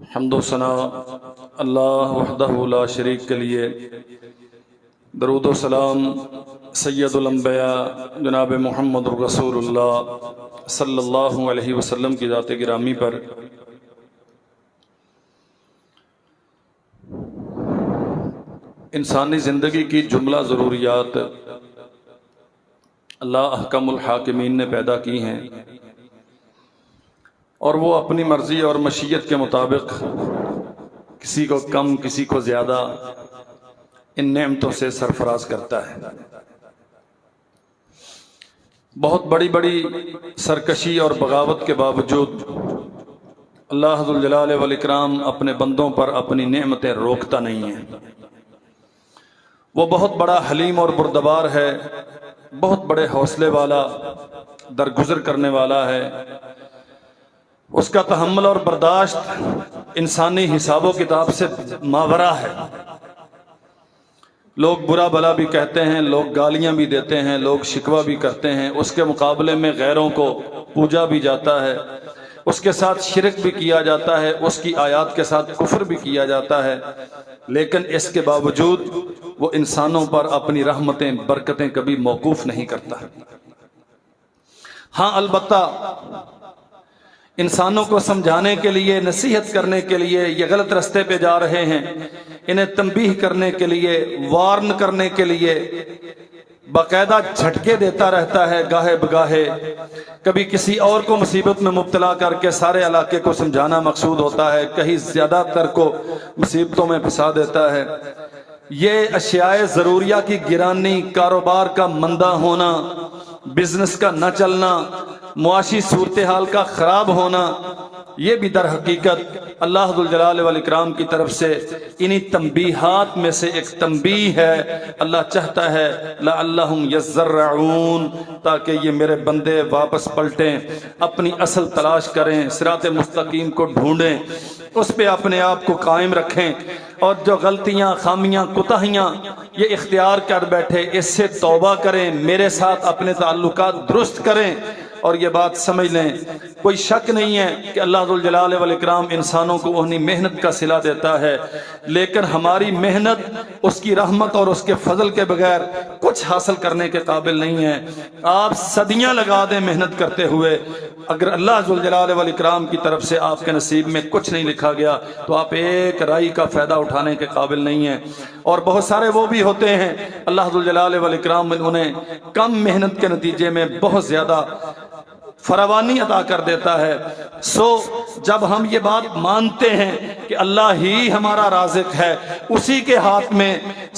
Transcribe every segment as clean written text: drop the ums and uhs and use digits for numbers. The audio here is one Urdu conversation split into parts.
حمد و ثنا اللہ وحدہ لا شریک کے لیے، درود و سلام سید الانبیاء جناب محمد رسول اللہ صلی اللہ علیہ وسلم کی ذات گرامی پر۔ انسانی زندگی کی جملہ ضروریات اللہ احکم الحاکمین نے پیدا کی ہیں، اور وہ اپنی مرضی اور مشیت کے مطابق کسی کو کم کسی کو زیادہ ان نعمتوں سے سرفراز کرتا ہے۔ بہت بڑی بڑی سرکشی اور بغاوت کے باوجود اللہ ذو الجلال والاکرام اپنے بندوں پر اپنی نعمتیں روکتا نہیں ہے۔ وہ بہت بڑا حلیم اور بردبار ہے، بہت بڑے حوصلے والا، درگزر کرنے والا ہے۔ اس کا تحمل اور برداشت انسانی حساب و کتاب سے ماورا ہے۔ لوگ برا بلا بھی کہتے ہیں، لوگ گالیاں بھی دیتے ہیں، لوگ شکوہ بھی کرتے ہیں، اس کے مقابلے میں غیروں کو پوجا بھی جاتا ہے، اس کے ساتھ شرک بھی کیا جاتا ہے، اس کی آیات کے ساتھ کفر بھی کیا جاتا ہے، لیکن اس کے باوجود وہ انسانوں پر اپنی رحمتیں برکتیں کبھی موقوف نہیں کرتا۔ ہاں البتہ انسانوں کو سمجھانے کے لیے، نصیحت کرنے کے لیے، یہ غلط رستے پہ جا رہے ہیں، انہیں تنبیہ کرنے کے لیے، وارن کرنے کے لیے باقاعدہ جھٹکے دیتا رہتا ہے گاہے بگاہے۔ کبھی کسی اور کو مصیبت میں مبتلا کر کے سارے علاقے کو سمجھانا مقصود ہوتا ہے، کہیں زیادہ تر کو مصیبتوں میں پھنسا دیتا ہے۔ یہ اشیاء ضروریہ کی گرانی، کاروبار کا مندہ ہونا، بزنس کا نہ چلنا، معاشی صورتحال کا خراب ہونا، یہ بھی در حقیقت اللہ ذو الجلال والاکرام کی طرف سے انہی تنبیہات میں سے ایک تنبیہ ہے۔ اللہ چاہتا ہے لعلہم یضرعون، تاکہ یہ میرے بندے واپس پلٹیں، اپنی اصل تلاش کریں، صراط مستقیم کو ڈھونڈیں، اس پہ اپنے آپ کو قائم رکھیں، اور جو غلطیاں، خامیاں، کوتاہیاں یہ اختیار کر بیٹھے اس سے توبہ کریں، میرے ساتھ اپنے تعلقات درست کریں۔ اور یہ بات سمجھ لیں، کوئی شک نہیں ہے کہ اللہ ذو الجلال والاکرام انسانوں کو اپنی محنت کا صلہ دیتا ہے، لیکن ہماری محنت اس کی رحمت اور اس کے فضل کے بغیر کچھ حاصل کرنے کے قابل نہیں ہے۔ آپ صدیاں لگا دیں محنت کرتے ہوئے، اگر اللہ ذو الجلال والاکرام کی طرف سے آپ کے نصیب میں کچھ نہیں لکھا گیا تو آپ ایک رائی کا فائدہ اٹھانے کے قابل نہیں ہیں۔ اور بہت سارے وہ بھی ہوتے ہیں اللہ ذو الجلال والاکرام انہیں کم محنت کے نتیجے میں بہت زیادہ فراوانی عطا کر دیتا ہے۔ سو جب ہم یہ بات مانتے ہیں کہ اللہ ہی ہمارا رازق ہے، اسی کے ہاتھ میں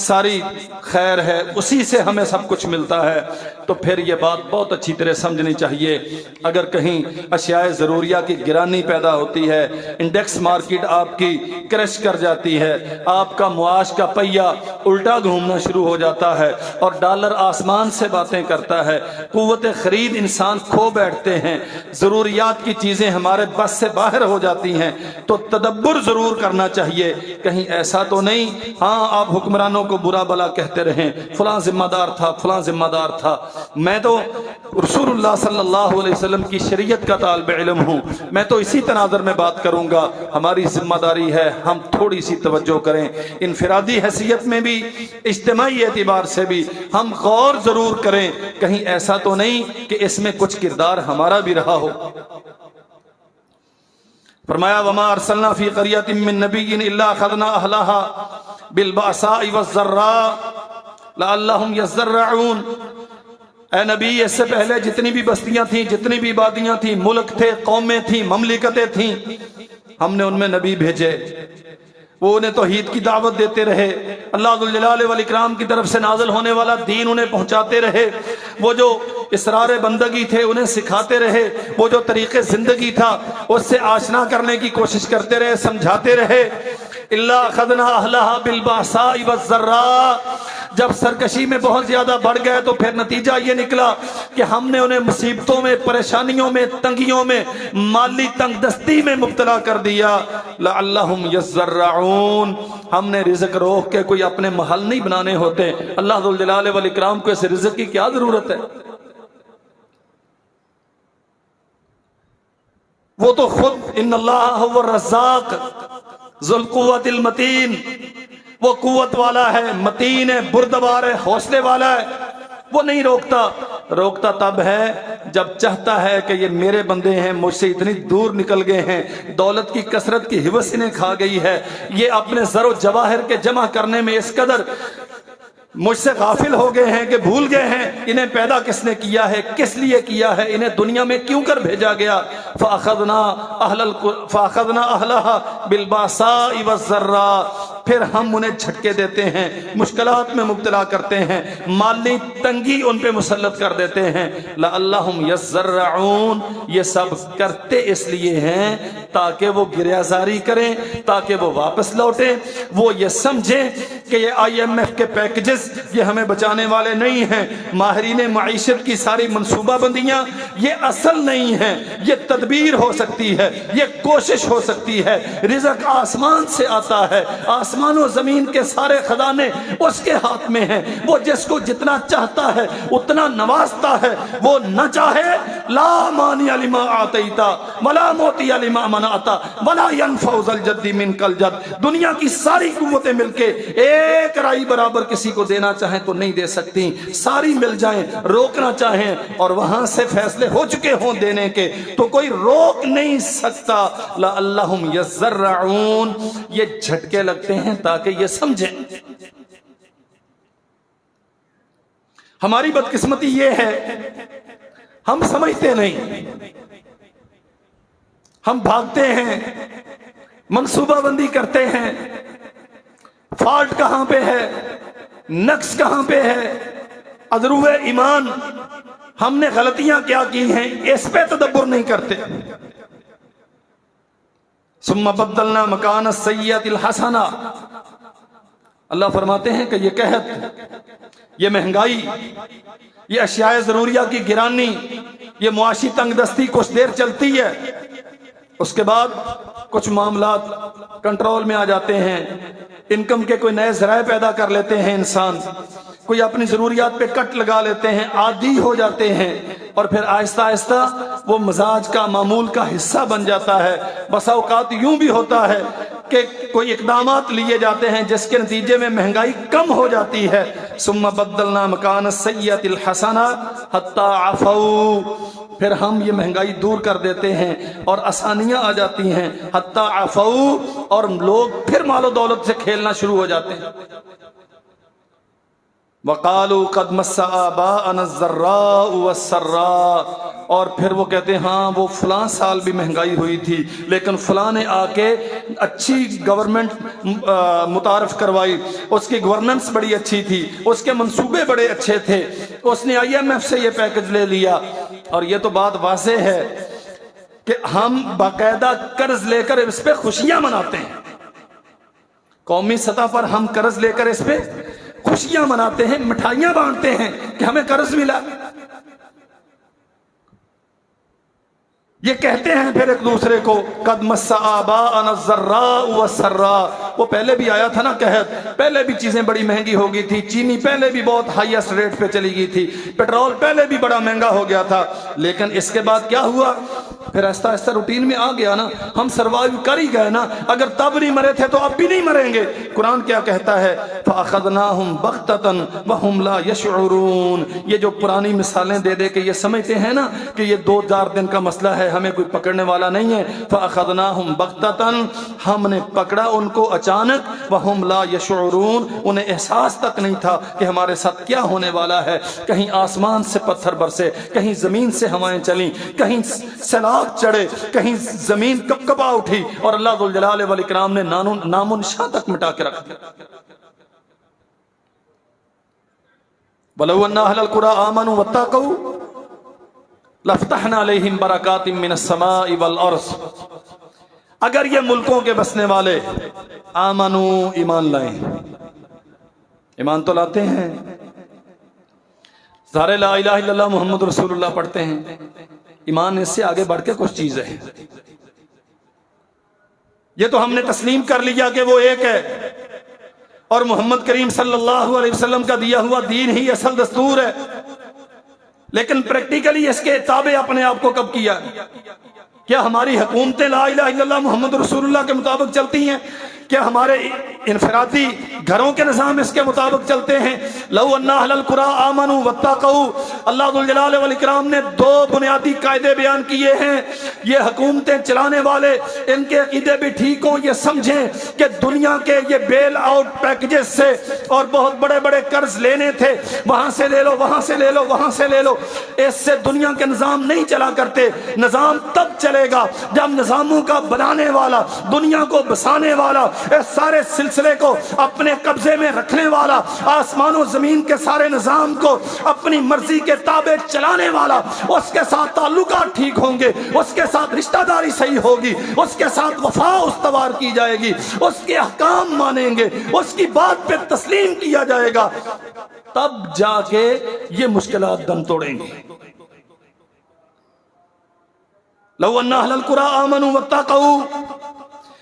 ساری خیر ہے، اسی سے ہمیں سب کچھ ملتا ہے، تو پھر یہ بات بہت اچھی طرح سمجھنی چاہیے۔ اگر کہیں اشیاء ضروریہ کی گرانی پیدا ہوتی ہے، انڈیکس مارکیٹ آپ کی کرش کر جاتی ہے، آپ کا معاش کا پہیہ الٹا گھومنا شروع ہو جاتا ہے، اور ڈالر آسمان سے باتیں کرتا ہے، قوت خرید انسان کھو بیٹھتے ہیں، ضروریات کی چیزیں ہمارے بس سے باہر ہو جاتی ہیں، تو تدبر ضرور کرنا چاہیے۔ کہیں ایسا تو نہیں ہاں آپ حکمرانوں کو برا بلا کہتے رہیں، فلاں ذمہ دار تھا، فلاں ذمہ دار تھا، میں تو رسول اللہ صلی اللہ علیہ وسلم کی شریعت کا طالب علم ہوں، میں تو اسی تناظر میں بات کروں گا۔ ہماری ذمہ داری ہے ہم تھوڑی سی توجہ کریں، انفرادی حیثیت میں بھی، اجتماعی اعتبار سے بھی ہم غور ضرور کریں، کہیں ایسا تو نہیں کہ اس میں کچھ کردار ہمارا بھی رہا ہو۔ فرمایا وما ارسلنا فی قریۃ من نبی الا اخذنا اہلها بالبأساء والضراء لعلہم یضرعون۔ اے نبی، اس سے پہلے جتنی بھی بستیاں تھیں، جتنی بھی آبادیاں تھیں، ملک تھے، قومیں تھیں، مملکتیں تھیں، ہم نے ان میں نبی بھیجے، وہ انہیں توحید کی دعوت دیتے رہے، اللہ ذو الجلال والاکرام کی طرف سے نازل ہونے والا دین انہیں پہنچاتے رہے، وہ جو اسرار بندگی تھے انہیں سکھاتے رہے، وہ جو طریقے زندگی تھا اس سے آشنا کرنے کی کوشش کرتے رہے، سمجھاتے رہے۔ الا اخذنا اہلها بالبأساء والضراء، جب سرکشی میں بہت زیادہ بڑھ گئے تو پھر نتیجہ یہ نکلا کہ ہم نے انہیں مصیبتوں میں، پریشانیوں میں، تنگیوں میں، مالی تنگ دستی میں مبتلا کر دیا۔ لعلہم یضرعون، ہم نے رزق روک کے کوئی اپنے محل نہیں بنانے ہوتے۔ اللہ ذو الجلال والاکرام کو اس رزق کی کیا ضرورت ہے؟ وہ تو خود ان اللہ هو الرزاق، ذو القوت المتین، وہ قوت والا ہے، متین ہے، بردبار ہے، حوصلے والا ہے، وہ نہیں روکتا۔ روکتا تب ہے جب چاہتا ہے کہ یہ میرے بندے ہیں، مجھ سے اتنی دور نکل گئے ہیں، دولت کی کثرت کی ہوس انہیں کھا گئی ہے، یہ اپنے زر و جواہر کے جمع کرنے میں اس قدر مجھ سے غافل ہو گئے ہیں کہ بھول گئے ہیں انہیں پیدا کس نے کیا ہے، کس لیے کیا ہے، انہیں دنیا میں کیوں کر بھیجا گیا۔ فَأَخَذْنَا أَهْلَهَا بِالْبَأْسَاءِ وَالضَّرَّاءِ، پھر ہم انہیں جھٹکے دیتے ہیں، مشکلات میں مبتلا کرتے ہیں، مالی تنگی ان پہ مسلط کر دیتے ہیں۔ لَعَلَّهُمْ يَضَّرَّعُونَ، یہ سب کرتے اس لیے ہیں تاکہ وہ گریازاری کریں، تاکہ وہ واپس لوٹیں، وہ یہ سمجھیں کہ یہ IMF کے پیکجز یہ ہمیں بچانے والے نہیں ہیں، ماہرین معیشت کی ساری منصوبہ بندیاں یہ اصل نہیں ہیں، یہ تدبیر ہو سکتی ہے، یہ کوشش ہو سکتی ہے، رزق آسمان سے آتا ہے، آسمان و زمین کے سارے خزانے اس کے ہاتھ میں ہیں، وہ جس کو جتنا چاہتا ہے اتنا نوازتا ہے، وہ نہ چاہے لا مانع لما آتیت ولا معطی لما منعت ولا ينفع ذا الجد منک الجد۔ دنیا کی ساری قوتیں مل کے ایک رائی برابر کسی کو دینا چاہیں تو نہیں دے سکتی، ساری مل جائیں روکنا چاہیں اور وہاں سے فیصلے ہو چکے ہوں دینے کے تو کوئی روک نہیں سکتا۔ لعلہم یضرعون، یہ جھٹکے لگتے ہیں تاکہ یہ سمجھیں۔ ہماری بدقسمتی یہ ہے ہم سمجھتے نہیں، ہم بھاگتے ہیں، منصوبہ بندی کرتے ہیں، فالٹ کہاں پہ ہے، نقص کہاں پہ ہے، عذرو ایمان ہم نے غلطیاں کیا کی ہیں اس پہ تدبر نہیں کرتے۔ ثم بدلنا مکان السیئۃ الحسنہ، اللہ فرماتے ہیں کہ یہ قحط، یہ مہنگائی، یہ اشیاء ضروریہ کی گرانی، یہ معاشی تنگ دستی کچھ دیر چلتی ہے، اس کے بعد کچھ معاملات کنٹرول میں آ جاتے ہیں، انکم کے کوئی نئے ذرائع پیدا کر لیتے ہیں انسان، کوئی اپنی ضروریات پہ کٹ لگا لیتے ہیں، عادی ہو جاتے ہیں، اور پھر آہستہ آہستہ وہ مزاج کا معمول کا حصہ بن جاتا ہے۔ بسا اوقات یوں بھی ہوتا ہے کہ کوئی اقدامات لیے جاتے ہیں جس کے نتیجے میں مہنگائی کم ہو جاتی ہے۔ ثم بدلنا مکان السیئۃ الحسنہ حتی عفوا، پھر ہم یہ مہنگائی دور کر دیتے ہیں اور آسانیاں آ جاتی ہیں، حتی عفوا، اور لوگ پھر مال و دولت سے کھیلنا شروع ہو جاتے ہیں۔ وقالوا قد مس آباءنا الضراء والسراء، اور پھر وہ کہتے ہیں ہاں وہ فلاں سال بھی مہنگائی ہوئی تھی لیکن فلاں نے آ کے اچھی گورنمنٹ متعارف کروائی، اس کی گورننس بڑی اچھی تھی، اس کے منصوبے بڑے اچھے تھے، اس نے IMF سے یہ پیکج لے لیا۔ اور یہ تو بات واضح ہے کہ ہم باقاعدہ قرض لے کر اس پہ خوشیاں مناتے ہیں، قومی سطح پر ہم قرض لے کر اس پہ خوشیاں مناتے ہیں، مٹھائیاں بانٹتے ہیں کہ ہمیں قرض ملا۔ یہ کہتے ہیں پھر ایک دوسرے کو قد مس آباءنا الضراء والسراء، وہ پہلے بھی آیا تھا نا قحط، پہلے بھی چیزیں بڑی مہنگی ہو گئی تھی، چینی پہلے بھی بہت ہائیسٹ ریٹ پہ چلی گئی تھی، پیٹرول پہلے بھی بڑا مہنگا ہو گیا تھا، لیکن اس کے بعد کیا ہوا؟ پھر آہستہ آہستہ روٹین میں آ گیا نا، ہم سروائیو کر ہی گئے نا، اگر تب نہیں مرے تھے تو اب بھی نہیں مریں گے۔ قرآن کیا کہتا ہے؟ فَأَخَذْنَاهُمْ بَغْتَةً وَهُمْ لَا يَشْعُرُونَ، یہ جو پرانی مثالیں دے دے کے یہ سمجھتے ہیں نا کہ یہ 2-4 دن کا مسئلہ ہے، ہمیں کوئی پکڑنے والا نہیں ہے۔ فَأَخَذْنَاهُمْ بَغْتَةً، ہم نے پکڑا ان کو اچانک، وَهُمْ لَا يَشْعُرُونَ، انہیں احساس تک نہیں تھا کہ ہمارے ساتھ کیا ہونے والا ہے۔ کہیں آسمان سے پتھر برسے، کہیں زمین سے ہوائیں چلیں، کہیں سیلاب چڑھے، کہیں زمین کپکپا اٹھی، اور اللہ ذوالجلال والاکرام نے نام و نشان تک مٹا کے رکھ دیا۔ وَلَوْ أَنَّ أَهْلَ الْقُرَىٰ آمَنُوا وَاتَّقَوْا لَفَتَحْنَا عَلَيْهِمْ بَرَكَاتٍ مِّنَ السَّمَاءِ وَالْأَرْضِ، اگر یہ ملکوں کے بسنے والے آمنوا، ایمان لائیں، ایمان تو لاتے ہیں، سارے لا الہ الا اللہ محمد رسول اللہ پڑھتے ہیں، ایمان اس سے آگے بڑھ کے کچھ چیز ہے۔ یہ تو ہم نے تسلیم کر لیا کہ وہ ایک ہے اور محمد کریم صلی اللہ علیہ وسلم کا دیا ہوا دین ہی اصل دستور ہے، لیکن پریکٹیکلی اس کے تابع اپنے آپ کو کب کیا؟ کیا ہماری حکومتیں لا الہ الا اللہ محمد رسول اللہ کے مطابق چلتی ہیں؟ کیا ہمارے انفرادی گھروں کے نظام اس کے مطابق چلتے ہیں؟ لو ان اہل القری آمنوا واتقوا، اللہ ذوالجلال والاکرام نے دو بنیادی قاعدے بیان کیے ہیں. یہ حکومتیں چلانے والے ان کے عقیدے بھی ٹھیک ہوں، یہ سمجھیں کہ دنیا کے یہ بیل آؤٹ پیکجز سے اور بہت بڑے بڑے قرض لینے تھے، وہاں سے لے لو، وہاں سے لے لو، وہاں سے لے لو، اس سے دنیا کے نظام نہیں چلا کرتے. نظام تب چلے گا جب نظاموں کا بنانے والا، دنیا کو بسانے والا، اس سارے سلسلے کو اپنے قبضے میں رکھنے والا، آسمان و زمین کے سارے نظام کو اپنی مرضی کے تابع چلانے والا، اس کے ساتھ تعلقات ٹھیک ہوں گے، اس کے ساتھ رشتہ داری صحیح ہوگی، اس کے ساتھ وفا استوار کی جائے گی، اس کے احکام مانیں گے، اس کی بات پہ تسلیم کیا جائے گا، تب جا کے یہ مشکلات دم توڑیں گے. لو ان اہل القری آمنوا واتقوا،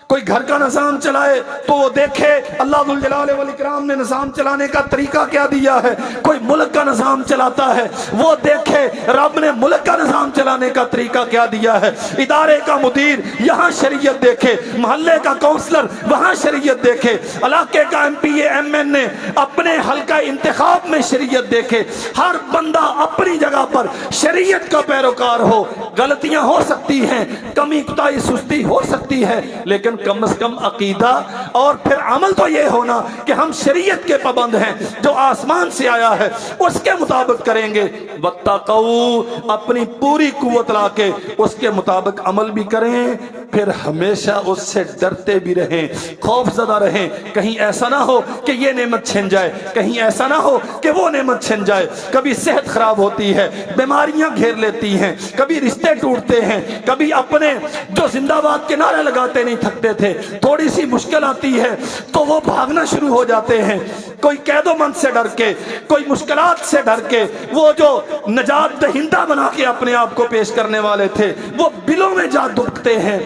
کوئی گھر کا نظام چلائے تو وہ دیکھے اللہ ذوالجلال والاکرام نے نظام چلانے کا طریقہ کیا دیا ہے. کوئی ملک کا نظام چلاتا ہے وہ دیکھے رب نے ملک کا نظام چلانے کا طریقہ کیا دیا ہے. ادارے کا مدیر یہاں شریعت دیکھے، محلے کا کونسلر وہاں شریعت دیکھے، علاقے کا M P A M N A اپنے حلقہ انتخاب میں شریعت دیکھے. ہر بندہ اپنی جگہ پر شریعت کا پیروکار ہو. غلطیاں ہو سکتی ہیں، کمی کوتاہی سستی ہو سکتی ہے، لیکن کم از کم عقیدہ اور پھر عمل تو یہ ہونا کہ ہم شریعت کے پابند ہیں، جو آسمان سے آیا ہے اس کے مطابق کریں گے. واتقوا، اپنی پوری قوت لا کے اس کے مطابق عمل بھی کریں، پھر ہمیشہ اس سے ڈرتے بھی رہیں، خوف زدہ رہیں. کہیں ایسا نہ ہو کہ یہ نعمت چھن جائے، کہیں ایسا نہ ہو کہ وہ نعمت چھن جائے. کبھی صحت خراب ہوتی ہے، بیماریاں گھیر لیتی ہیں، کبھی رشتے ٹوٹتے ہیں، کبھی اپنے جو زندہ باد کے نعرے لگاتے نہیں تھکتے تھے، تھوڑی سی مشکل آتی ہے تو وہ بھاگنا شروع ہو جاتے ہیں. کوئی قید و بند سے ڈر کے، کوئی مشکلات سے ڈر کے، وہ جو نجات دہندہ بنا کے اپنے آپ کو پیش کرنے والے تھے وہ بلوں میں جا دبکتے ہیں.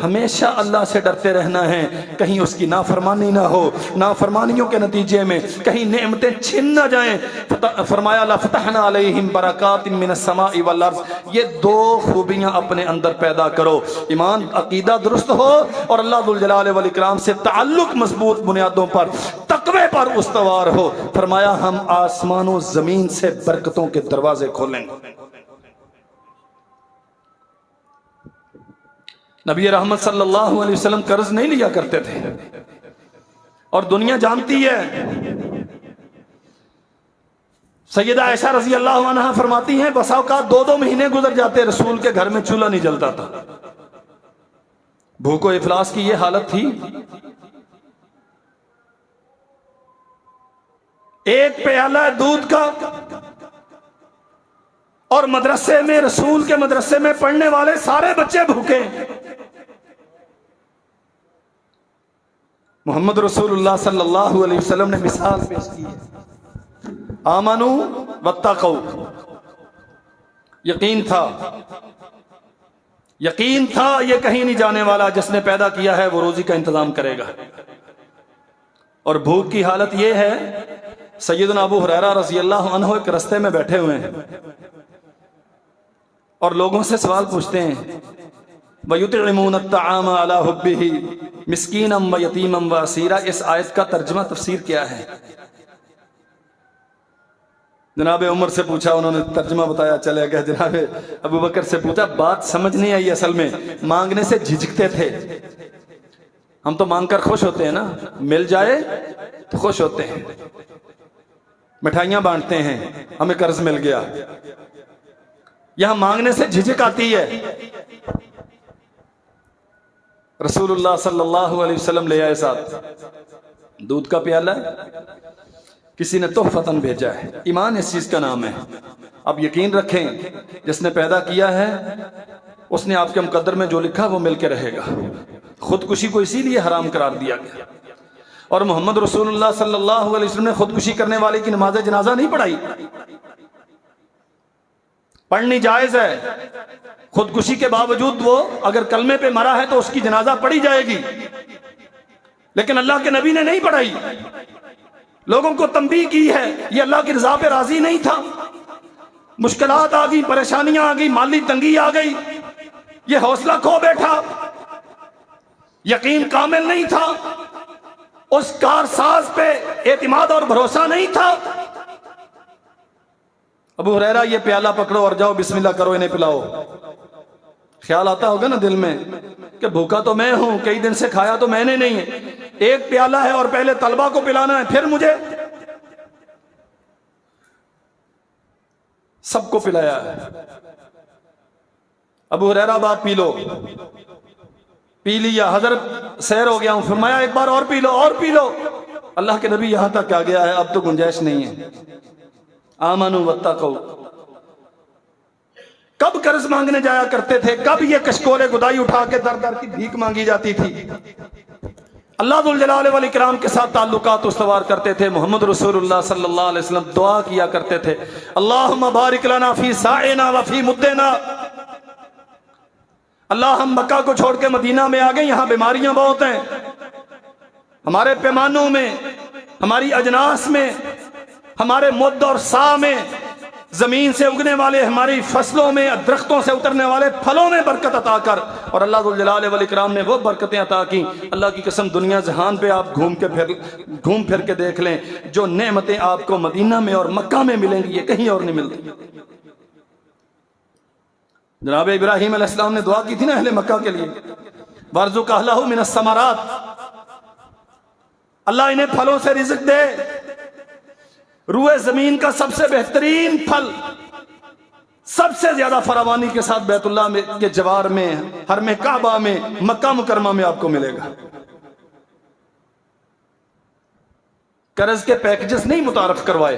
ہمیشہ اللہ سے ڈرتے رہنا ہے، کہیں اس کی نافرمانی نہ ہو، نافرمانیوں کے نتیجے میں کہیں نعمتیں چھن نہ جائیں. فرمایا لفتحنا علیہم برکات من السماء والارض. یہ دو خوبیاں اپنے اندر پیدا کرو، ایمان عقیدہ درست ہو اور اللہ ذوالجلال والاکرام سے تعلق مضبوط بنیادوں پر، تقوی پر استوار ہو. فرمایا ہم آسمان و زمین سے برکتوں کے دروازے کھولیں گے. نبی رحمت صلی اللہ علیہ وسلم قرض نہیں لیا کرتے تھے، اور دنیا جانتی ہے. سیدہ عائشہ رضی اللہ عنہا فرماتی ہیں بسا اوقات 2 مہینے گزر جاتے رسول کے گھر میں چولہا نہیں جلتا تھا. بھوک و افلاس کی یہ حالت تھی. ایک پیالہ دودھ کا، اور مدرسے میں، رسول کے مدرسے میں پڑھنے والے سارے بچے بھوکے. محمد رسول اللہ صلی اللہ علیہ وسلم نے مثال پیش کی ہے. آمنوا واتقوا، یقین تھا یہ کہیں نہیں جانے والا، جس نے پیدا کیا ہے وہ روزی کا انتظام کرے گا. اور بھوک کی حالت یہ ہے، سیدنا ابو ہریرہ رضی اللہ عنہ ایک رستے میں بیٹھے ہوئے ہیں اور لوگوں سے سوال پوچھتے ہیں. وَيُطْعِمُونَ الطَّعَامَ عَلَى حُبِّهِ مِسْكِينًا وَيَتِيمًا وَأَسِيرًا. اس آیت کا ترجمہ تفسیر کیا ہے؟ جناب عمر سے پوچھا، انہوں نے ترجمہ بتایا، چلے گئے. جناب ابو بکر سے پوچھا، بات سمجھ نہیں آئی. اصل میں مانگنے سے جھجکتے تھے. ہم تو مانگ کر خوش ہوتے ہیں نا، مل جائے تو خوش ہوتے ہیں، مٹھائیاں بانٹتے ہیں، ہمیں قرض مل گیا. یہاں مانگنے سے جھجک آتی ہے. رسول اللہ صلی اللہ علیہ وسلم لے آئے ساتھ دودھ کا پیالہ، کسی نے تحفتاً بھیجا ہے. ایمان اس چیز کا نام ہے. اب یقین رکھیں جس نے پیدا کیا ہے اس نے آپ کے مقدر میں جو لکھا وہ مل کے رہے گا. خودکشی کو اسی لیے حرام قرار دیا گیا. اور محمد رسول اللہ صلی اللہ علیہ وسلم نے خودکشی کرنے والے کی نماز جنازہ نہیں پڑھائی. پڑھنی جائز ہے. خودکشی کے باوجود وہ اگر کلمے پہ مرا ہے تو اس کی جنازہ پڑھی جائے گی، لیکن اللہ کے نبی نے نہیں پڑھائی. لوگوں کو تنبیہ کی ہے. یہ اللہ کی رضا پہ راضی نہیں تھا. مشکلات آ گئی، پریشانیاں آ گئی، مالی تنگی آ گئی، یہ حوصلہ کھو بیٹھا. یقین کامل نہیں تھا، اس کارساز پہ اعتماد اور بھروسہ نہیں تھا۔ ابو ہریرہ یہ پیالہ پکڑو اور جاؤ بسم اللہ کرو انہیں پلاؤ۔ خیال آتا ہوگا نا دل میں کہ بھوکا تو میں ہوں، کئی دن سے کھایا تو میں نے نہیں ہے، ایک پیالہ ہے اور پہلے طلبہ کو پلانا ہے پھر مجھے۔ سب کو پلایا ہے۔ ابو ہریرہ بات پی لو، پی لیا، حضرت سیر ہو گیا ہوں، فرمایا ایک بار اور پی لو اور پی لو۔ اللہ کے نبی یہاں تک آ گیا ہے، اب تو گنجائش نہیں ہے۔ آمنوا واتقوا۔ کب قرض مانگنے جایا کرتے تھے، کب یہ کشکول گدائی اٹھا کے در در کی بھیک مانگی جاتی تھی۔ اللہ ذوالجلال والاکرام کے ساتھ تعلقات استوار کرتے تھے۔ محمد رسول اللہ صلی اللہ علیہ وسلم دعا کیا کرتے تھے، اللہم بارک لنا فی ساعنا وفی مدنا۔ اللہ ہم مکہ کو چھوڑ کے مدینہ میں آ گئے، یہاں بیماریاں بہت ہیں، ہمارے پیمانوں میں، ہماری اجناس میں، ہمارے مد اور سا میں، زمین سے اگنے والے ہماری فصلوں میں، درختوں سے اترنے والے پھلوں میں برکت عطا کر۔ اور اللہ ذوالجلال والاکرام نے وہ برکتیں عطا کی، اللہ کی قسم دنیا جہان پہ آپ گھوم پھر کے دیکھ لیں، جو نعمتیں آپ کو مدینہ میں اور مکہ میں ملیں گی یہ کہیں اور نہیں ملتی۔ جناب ابراہیم علیہ السلام نے دعا کی تھی نا اہل مکہ کے لیے، وارزق اہلہ من الثمرات، اللہ انہیں پھلوں سے رزق دے۔ روئے زمین کا سب سے بہترین پھل سب سے زیادہ فراوانی کے ساتھ بیت اللہ کے جوار میں، حرم کعبہ میں، مکہ مکرمہ میں آپ کو ملے گا۔ قرض کے پیکجز نہیں متعارف کروائے،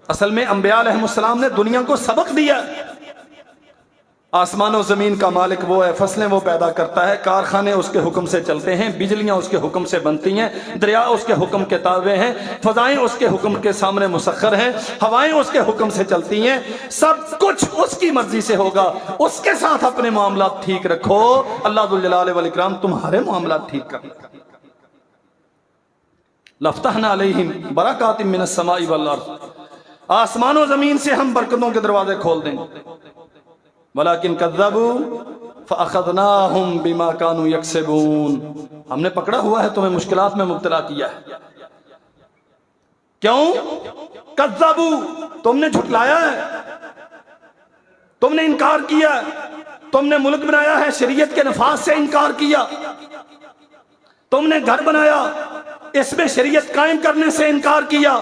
اصل میں انبیاء علیہ السلام نے دنیا کو سبق دیا۔ آسمان و زمین کا مالک وہ ہے، فصلیں وہ پیدا کرتا ہے، کارخانے اس کے حکم سے چلتے ہیں، بجلیاں اس کے حکم سے بنتی ہیں، دریا اس کے حکم کے تابع ہیں، فضائیں اس کے حکم کے سامنے مسخر ہیں، ہوائیں اس کے حکم سے چلتی ہیں، سب کچھ اس کی مرضی سے ہوگا۔ اس کے ساتھ اپنے معاملات ٹھیک رکھو، اللہ ذوالجلال والاکرام تمہارے معاملات ٹھیک کر لے گا۔ لفتحنا علیہم برکات من السماء والارض، آسمان و زمین سے ہم برکتوں کے دروازے کھول دیں گے۔ ولیکن کذبوا فاخذناہم بما کانوا یکسبون، ہم نے پکڑا ہوا ہے، تمہیں مشکلات میں مبتلا کیا ہے۔ کیوں؟ کذبوا، تم نے جھٹلایا ہے، تم نے انکار کیا ہے، تم نے ملک بنایا ہے، شریعت کے نفاذ سے انکار کیا، تم نے گھر بنایا، اس میں شریعت قائم کرنے سے انکار کیا،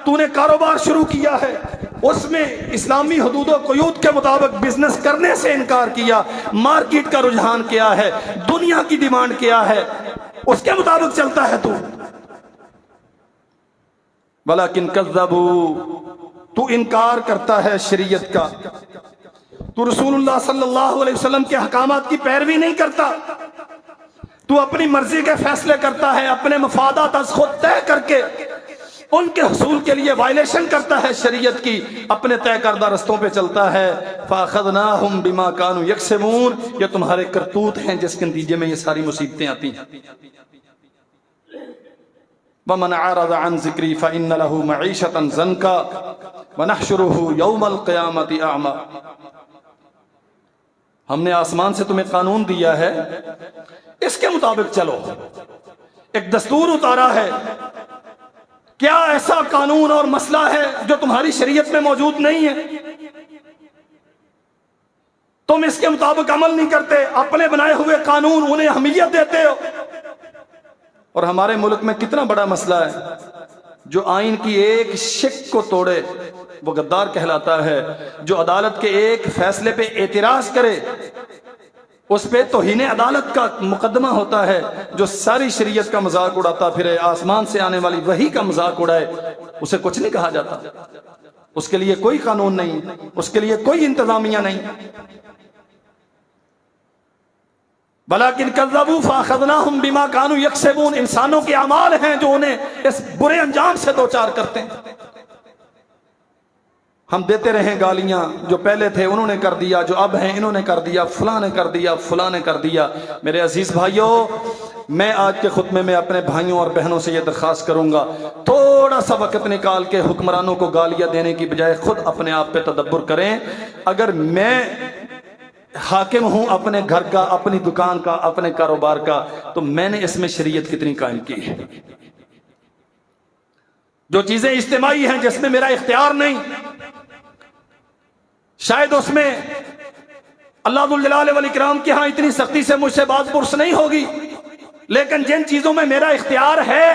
تو نے کاروبار شروع کیا ہے، اس میں اسلامی حدود و قیود کے مطابق بزنس کرنے سے انکار کیا، مارکیٹ کا رجحان کیا ہے، دنیا کی ڈیمانڈ کیا ہے، اس کے مطابق چلتا ہے تو۔ ولیکن کذبوا، تو انکار کرتا ہے شریعت کا، تو رسول اللہ صلی اللہ علیہ وسلم کے احکامات کی پیروی نہیں کرتا، تو اپنی مرضی کے فیصلے کرتا ہے، اپنے مفادات از خود طے کر کے ان کے حصول کے لیے وائلیشن کرتا ہے شریعت کی، اپنے طے کردہ رستوں پہ چلتا ہے۔ فَأَخَذْنَاهُمْ بِمَا كَانُوا يَكْسِبُونَ، یہ تمہارے کرتوت ہیں جس کے نتیجے میں یہ ساری مصیبتیں آتی ہیں۔ وَمَنْ عَرَضَ عَنْ ذِكْرِي فَإِنَّ لَهُ مَعِيشَةً ضَنْكًا وَنَحْشُرُهُ يَوْمَ الْقِيَامَةِ أَعْمَى، ہم نے آسمان سے تمہیں قانون دیا ہے، اس کے مطابق چلو، ایک دستور اتارا ہے۔ کیا ایسا قانون اور مسئلہ ہے جو تمہاری شریعت میں موجود نہیں ہے؟ تم اس کے مطابق عمل نہیں کرتے، اپنے بنائے ہوئے قانون انہیں اہمیت دیتے ہو۔ اور ہمارے ملک میں کتنا بڑا مسئلہ ہے، جو آئین کی ایک شق کو توڑے وہ غدار کہلاتا ہے، جو عدالت کے ایک فیصلے پہ اعتراض کرے اس پہ توہین عدالت کا مقدمہ ہوتا ہے، جو ساری شریعت کا مذاق اڑاتا پھرے، آسمان سے آنے والی وحی کا مذاق اڑائے، اسے کچھ نہیں کہا جاتا، اس کے لیے کوئی قانون نہیں، اس کے لیے کوئی انتظامیہ نہیں۔ وَلَٰكِنْ كَذَّبُوا فَأَخَذْنَاهُمْ بِمَا كَانُوا يَكْسِبُونَ، انسانوں کے اعمال ہیں جو انہیں اس برے انجام سے دوچار کرتے ہیں۔ ہم دیتے رہیں گالیاں، جو پہلے تھے انہوں نے کر دیا، جو اب ہیں انہوں نے کر دیا، فلاں نے کر دیا، فلاں نے کر دیا۔ میرے عزیز بھائیوں، میں آج کے خطبے میں اپنے بھائیوں اور بہنوں سے یہ درخواست کروں گا، تھوڑا سا وقت نکال کے حکمرانوں کو گالیاں دینے کی بجائے خود اپنے آپ پہ تدبر کریں۔ اگر میں حاکم ہوں اپنے گھر کا، اپنی دکان کا، اپنے کاروبار کا، تو میں نے اس میں شریعت کتنی قائم کی ہے؟ جو چیزیں اجتماعی ہیں جس میں میرا اختیار نہیں، شاید اس میں اللہ ذوالجلال والاکرام کے ہاں اتنی سختی سے مجھ سے بات پرس نہیں ہوگی، لیکن جن چیزوں میں میرا اختیار ہے،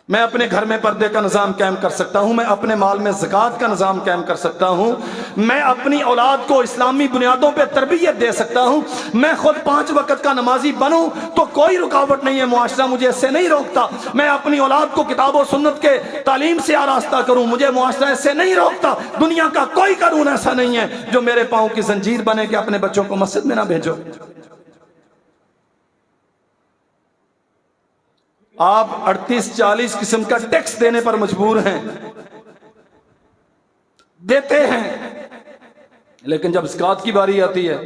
میں اپنے گھر میں پردے کا نظام قائم کر سکتا ہوں، میں اپنے مال میں زکوٰۃ کا نظام قائم کر سکتا ہوں، میں اپنی اولاد کو اسلامی بنیادوں پہ تربیت دے سکتا ہوں، میں خود 5 وقت کا نمازی بنوں تو کوئی رکاوٹ نہیں ہے، معاشرہ مجھے اس سے نہیں روکتا، میں اپنی اولاد کو کتاب و سنت کے تعلیم سے آراستہ کروں، مجھے معاشرہ اس سے نہیں روکتا۔ دنیا کا کوئی قانون ایسا نہیں ہے جو میرے پاؤں کی زنجیر بنے کہ اپنے بچوں کو مسجد میں نہ بھیجو۔ آپ 38-40 قسم کا ٹیکس دینے پر مجبور ہیں، دیتے ہیں، لیکن جب زکوٰۃ کی باری آتی ہے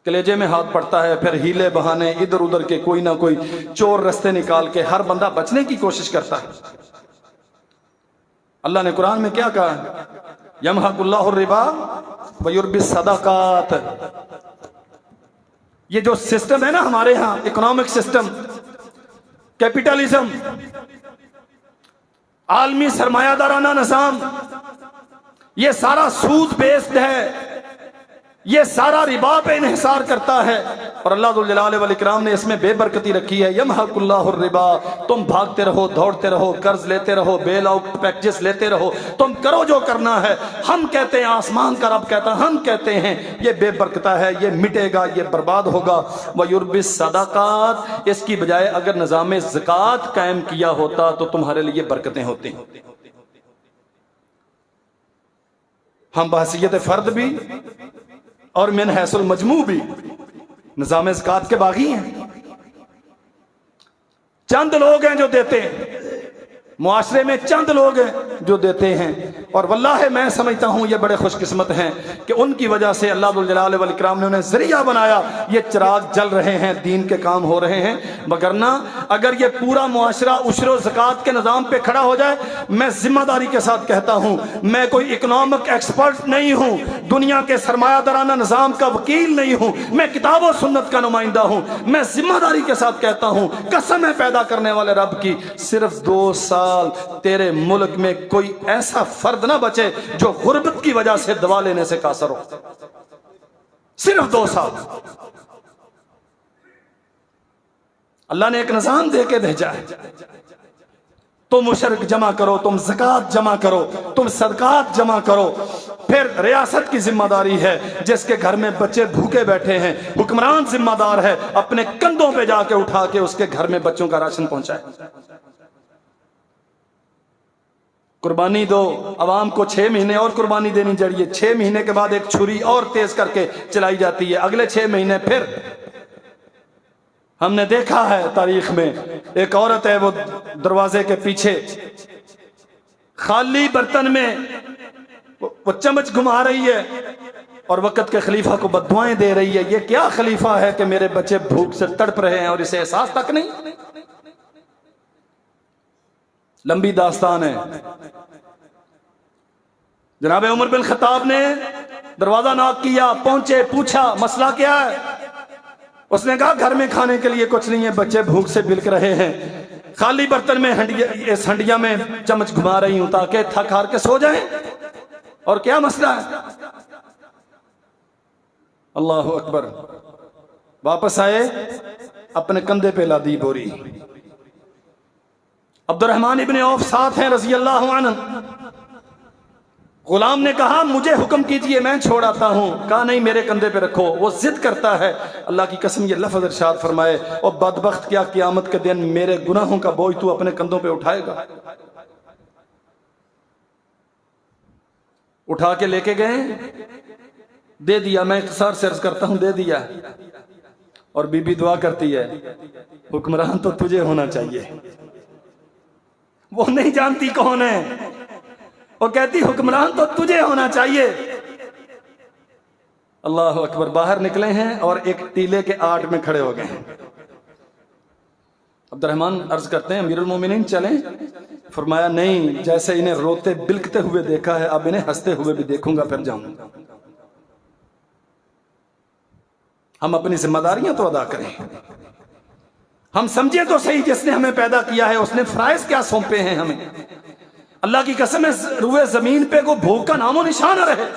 کلیجے میں ہاتھ پڑتا ہے، پھر ہیلے بہانے ادھر ادھر کے کوئی نہ کوئی چور رستے نکال کے ہر بندہ بچنے کی کوشش کرتا ہے۔ اللہ نے قرآن میں کیا کہا؟ یمحق اللہ الربا ویربی الصدقات۔ یہ جو سسٹم ہے نا ہمارے ہاں، اکنامک سسٹم، کیپٹلزم، عالمی سرمایہ دارانہ نظام، یہ سارا سود بیسڈ ہے، یہ سارا ربا پہ انحصار کرتا ہے، اور اللہ ذوالجلال والاکرام نے اس میں بے برکتی رکھی ہے۔ یمحق اللہ الربا، تم بھاگتے رہو، دوڑتے رہو، قرض لیتے رہو، بیل آؤٹ پیکجز لیتے رہو، تم کرو جو کرنا ہے، ہم کہتے ہیں، آسمان کا رب کہتا ہے، ہم کہتے ہیں یہ بے برکتہ ہے، یہ مٹے گا، یہ برباد ہوگا۔ وَيُرْبِي الصَّدَقَاتِ، اس کی بجائے اگر نظام زکوٰۃ قائم کیا ہوتا تو تمہارے لیے برکتیں ہوتی۔ ہم بحیثیت فرد بھی اور من حیث المجموع بھی نظام زکوٰۃ کے باغی ہیں۔ چند لوگ ہیں جو دیتے ہیں، معاشرے میں چند لوگ ہیں جو دیتے ہیں، اور واللہ میں سمجھتا ہوں یہ بڑے خوش قسمت ہیں کہ ان کی وجہ سے اللہ ذوالجلال والاکرام نے انہیں ذریعہ بنایا، یہ چراغ جل رہے ہیں، دین کے کام ہو رہے ہیں۔ وگرنہ اگر یہ پورا معاشرہ عشر و زکوٰۃ کے نظام پہ کھڑا ہو جائے، میں ذمہ داری کے ساتھ کہتا ہوں، میں کوئی اکنامک ایکسپرٹ نہیں ہوں، دنیا کے سرمایہ دارانہ نظام کا وکیل نہیں ہوں، میں کتاب و سنت کا نمائندہ ہوں، میں ذمہ داری کے ساتھ کہتا ہوں، قسم ہے پیدا کرنے والے رب کی، صرف 2 سال تیرے ملک میں کوئی ایسا فرد نہ بچے جو غربت کی وجہ سے دوا لینے سے قاصر ہو، صرف 2 سال۔ اللہ نے ایک نظام دے کے بھیجا ہے، تم مشرق جمع کرو، تم زکوٰۃ جمع کرو، تم صدقات جمع کرو۔ پھر ریاست کی ذمہ داری ہے، جس کے گھر میں بچے بھوکے بیٹھے ہیں، حکمران ذمہ دار ہے، اپنے کندھوں پہ جا کے اٹھا کے اس کے گھر میں بچوں کا راشن پہنچائے۔ قربانی دو، عوام کو 6 مہینے اور قربانی دینی چاہیے، 6 مہینے کے بعد ایک چھری اور تیز کر کے چلائی جاتی ہے، اگلے 6 مہینے پھر۔ ہم نے دیکھا ہے تاریخ میں، ایک عورت ہے وہ دروازے کے پیچھے خالی برتن میں وہ چمچ گھما رہی ہے اور وقت کے خلیفہ کو بددعائیں دے رہی ہے۔ یہ کیا خلیفہ ہے کہ میرے بچے بھوک سے تڑپ رہے ہیں اور اسے احساس تک نہیں؟ لمبی داستان ہے۔ جناب عمر بن خطاب نے دروازہ ناک کیا، پہنچے، پوچھا مسئلہ کیا ہے؟ اس نے کہا گھر میں کھانے کے لیے کچھ نہیں ہے، بچے بھوک سے بلک رہے ہیں، خالی برتن میں اس ہنڈیا میں چمچ گھما رہی ہوں تاکہ تھک ہار کے سو جائیں۔ اور کیا مسئلہ ہے؟ اللہ اکبر۔ واپس آئے، اپنے کندھے پہ لادی بوری۔ عبد الرحمن ابن عوف ساتھ ہیں رضی اللہ عنہ۔ غلام نے کہا مجھے حکم کیجئے، میں چھوڑ آتا ہوں۔ کہا نہیں، میرے کندھے پہ رکھو۔ وہ ضد کرتا ہے، اللہ کی قسم یہ لفظ ارشاد فرمائے، اور بدبخت کیا قیامت کے دن میرے گناہوں کا بوجھ تو اپنے کندھوں پہ اٹھائے گا۔ اٹھا کے لے کے گئے، دے دیا، میں اختصار سے عرض کرتا ہوں، دے دیا۔ اور بی بی دعا کرتی ہے، حکمران تو تجھے ہونا چاہیے۔ وہ نہیں جانتی کون ہے، وہ کہتی حکمران تو تجھے ہونا چاہیے۔ اللہ اکبر۔ باہر نکلے ہیں اور ایک ٹیلے کے آٹ میں کھڑے ہو گئے ہیں۔ عبد الرحمن عرض کرتے ہیں امیر المومنین چلیں؟ فرمایا نہیں، جیسے انہیں روتے بلکتے ہوئے دیکھا ہے اب انہیں ہنستے ہوئے بھی دیکھوں گا، پھر جاؤں گا۔ ہم اپنی ذمہ داریاں تو ادا کریں. ہم سمجھے تو صحیح جس نے ہمیں پیدا کیا ہے اس نے فرائض کیا سونپے ہیں ہمیں. اللہ کی قسم ہے روئے زمین پہ کو بھوک کا نام و نشان نہ رہے.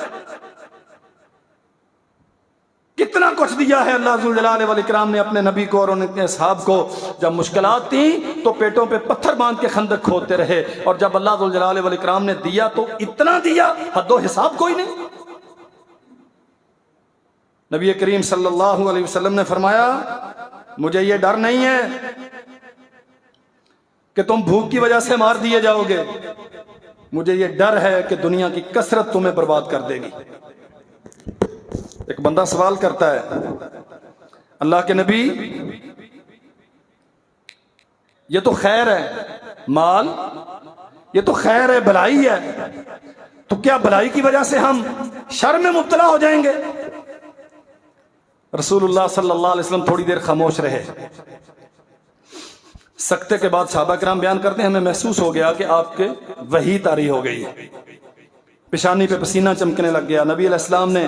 کتنا کچھ دیا ہے اللہ ذوالجلال والاکرام نے اپنے نبی کو اور ان کے اصحاب کو. جب مشکلات تھیں تو پیٹوں پہ پتھر باندھ کے خندق کھودتے رہے, اور جب اللہ ذوالجلال والاکرام نے دیا تو اتنا دیا حد و حساب کوئی نہیں. نبی کریم صلی اللہ علیہ وسلم نے فرمایا مجھے یہ ڈر نہیں ہے کہ تم بھوک کی وجہ سے مار دیے جاؤ گے, مجھے یہ ڈر ہے کہ دنیا کی کثرت تمہیں برباد کر دے گی. ایک بندہ سوال کرتا ہے اللہ کے نبی یہ تو خیر ہے, مال یہ تو خیر ہے, بھلائی ہے, تو کیا بھلائی کی وجہ سے ہم شر میں مبتلا ہو جائیں گے؟ رسول اللہ صلی اللہ علیہ وسلم تھوڑی دیر خاموش رہے. سکتے کے بعد صحابہ کرام بیان کرتے ہیں ہمیں محسوس ہو گیا کہ آپ کے وحی طاری ہو گئی, پیشانی پہ پسینہ چمکنے لگ گیا. نبی علیہ السلام نے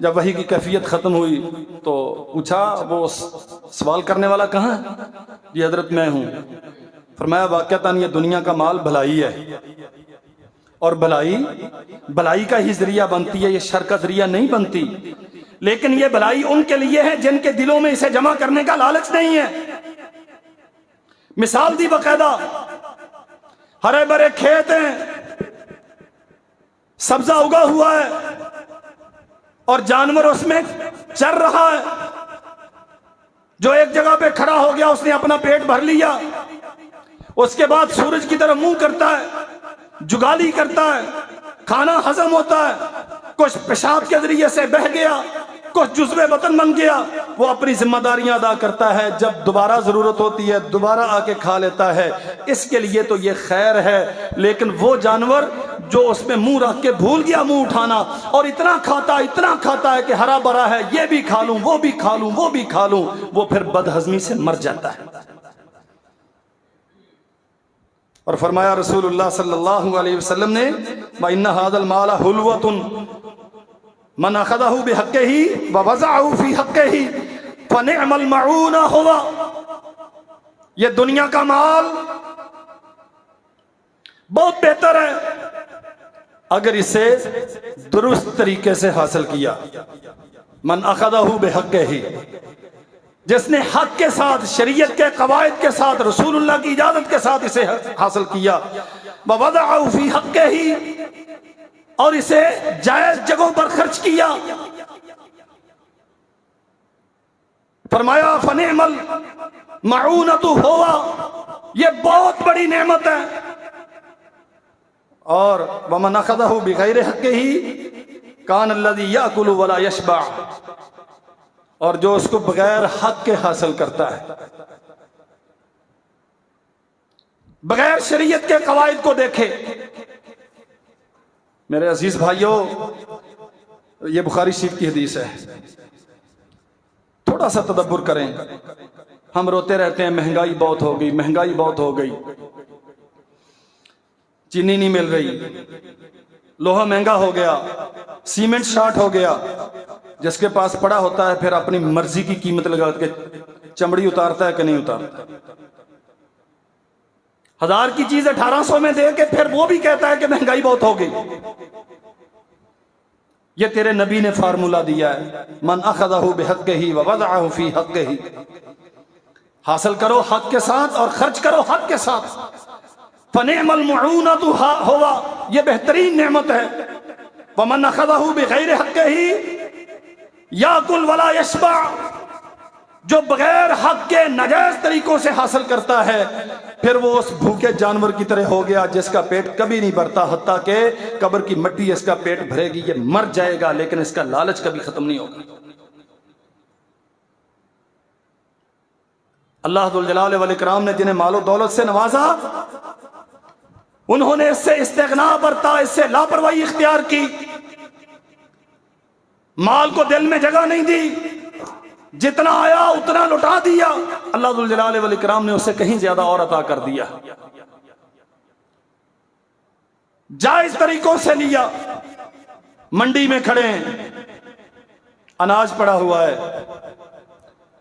جب وحی کی کیفیت ختم ہوئی تو پوچھا وہ سوال کرنے والا کہاں ہے؟ جی حضرت میں ہوں. فرمایا واقعتاً یہ دنیا کا مال بھلائی ہے, اور بھلائی کا ہی ذریعہ بنتی ہے, یہ شر کا ذریعہ نہیں بنتی. لیکن یہ بھلائی ان کے لیے ہے جن کے دلوں میں اسے جمع کرنے کا لالچ نہیں ہے. مثال دی باقاعدہ, ہرے بھرے کھیت ہیں, سبزہ اگا ہوا ہے اور جانور اس میں چر رہا ہے. جو ایک جگہ پہ کھڑا ہو گیا اس نے اپنا پیٹ بھر لیا, اس کے بعد سورج کی طرف منہ کرتا ہے, جگالی کرتا ہے, کھانا ہضم ہوتا ہے, کچھ پیشاب کے ذریعے سے بہہ گیا, کچھ جزو بدن بن گیا, وہ اپنی ذمہ داریاں ادا کرتا ہے, جب دوبارہ ضرورت ہوتی ہے دوبارہ آ کے کھا لیتا ہے. اس کے لیے تو یہ خیر ہے. لیکن وہ جانور جو اس میں منہ رکھ کے بھول گیا منہ اٹھانا, اور اتنا کھاتا ہے کہ ہرا بھرا ہے, یہ بھی کھا لوں وہ بھی کھا لوں وہ بھی کھا لوں, وہ پھر بدہضمی سے مر جاتا ہے. اور فرمایا رسول اللہ صلی اللہ علیہ وسلم نے وَإِنَّ هَذَا الْمَالَ حُلْوَةٌ مَنْ أَخَذَهُ بِحَقِّهِ وَوَضَعَهُ فِي حَقِّهِ فَنِعْمَ الْمَعُونَ هُوَ. یہ دنیا کا مال بہت بہتر ہے اگر اسے درست طریقے سے حاصل کیا. من أَخَذَهُ بِحَقِّهِ, جس نے حق کے ساتھ, شریعت کے قواعد کے ساتھ, رسول اللہ کی اجازت کے ساتھ اسے حاصل کیا. وَوَضَعَهُ فِي حَقِّهِ, اور اسے جائز جگہوں پر خرچ کیا. فرمایا فَنِعْمَ الْمَعُونَةُ هُوَ, یہ بہت بڑی نعمت ہے. اور وَمَنْ أَخَذَهُ بِغَيْرِ حَقِّهِ كَانَ الَّذِي يَأْكُلُ وَلَا يَشْبَعُ, اور جو اس کو بغیر حق کے حاصل کرتا ہے, بغیر شریعت کے قواعد کو دیکھے. میرے عزیز بھائیوں, یہ بخاری شریف کی حدیث ہے, تھوڑا سا تدبر کریں. ہم روتے رہتے ہیں مہنگائی بہت ہو گئی, مہنگائی بہت ہو گئی, چینی نہیں مل رہی, لوہا مہنگا ہو گیا, سیمنٹ شارٹ ہو گیا. جس کے پاس پڑا ہوتا ہے پھر اپنی مرضی کی قیمت لگا کے چمڑی اتارتا ہے کہ نہیں اتارتا. 1000 کی چیز 1800 میں دے کے پھر وہ بھی کہتا ہے کہ مہنگائی بہت ہو گئی. یہ تیرے نبی نے فارمولا دیا ہے, من اخذہ بحقہ ووضعہ فی حقہ, حاصل کرو حق کے ساتھ اور خرچ کرو حق کے ساتھ. فنعم المعونۃ ہوا, یہ بہترین نعمت ہے. ومن اخذہ بغیر حقہ یاکل ولا یشبع, جو بغیر حق کے ناجائز طریقوں سے حاصل کرتا ہے پھر وہ اس بھوکے جانور کی طرح ہو گیا جس کا پیٹ کبھی نہیں بھرتا, حتیٰ کہ قبر کی مٹی اس کا پیٹ بھرے گی, یہ مر جائے گا لیکن اس کا لالچ کبھی ختم نہیں ہوگا. اللہ ذوالجلال والاکرام نے جنہیں مال و دولت سے نوازا, انہوں نے اس سے استغنا برتا, اس سے لاپرواہی اختیار کی, مال کو دل میں جگہ نہیں دی, جتنا آیا اتنا لٹا دیا. اللہ ذوالجلال والاکرام نے اسے کہیں زیادہ اور عطا کر دیا. جائز طریقوں سے لیا. منڈی میں کھڑے ہیں, اناج پڑا ہوا ہے,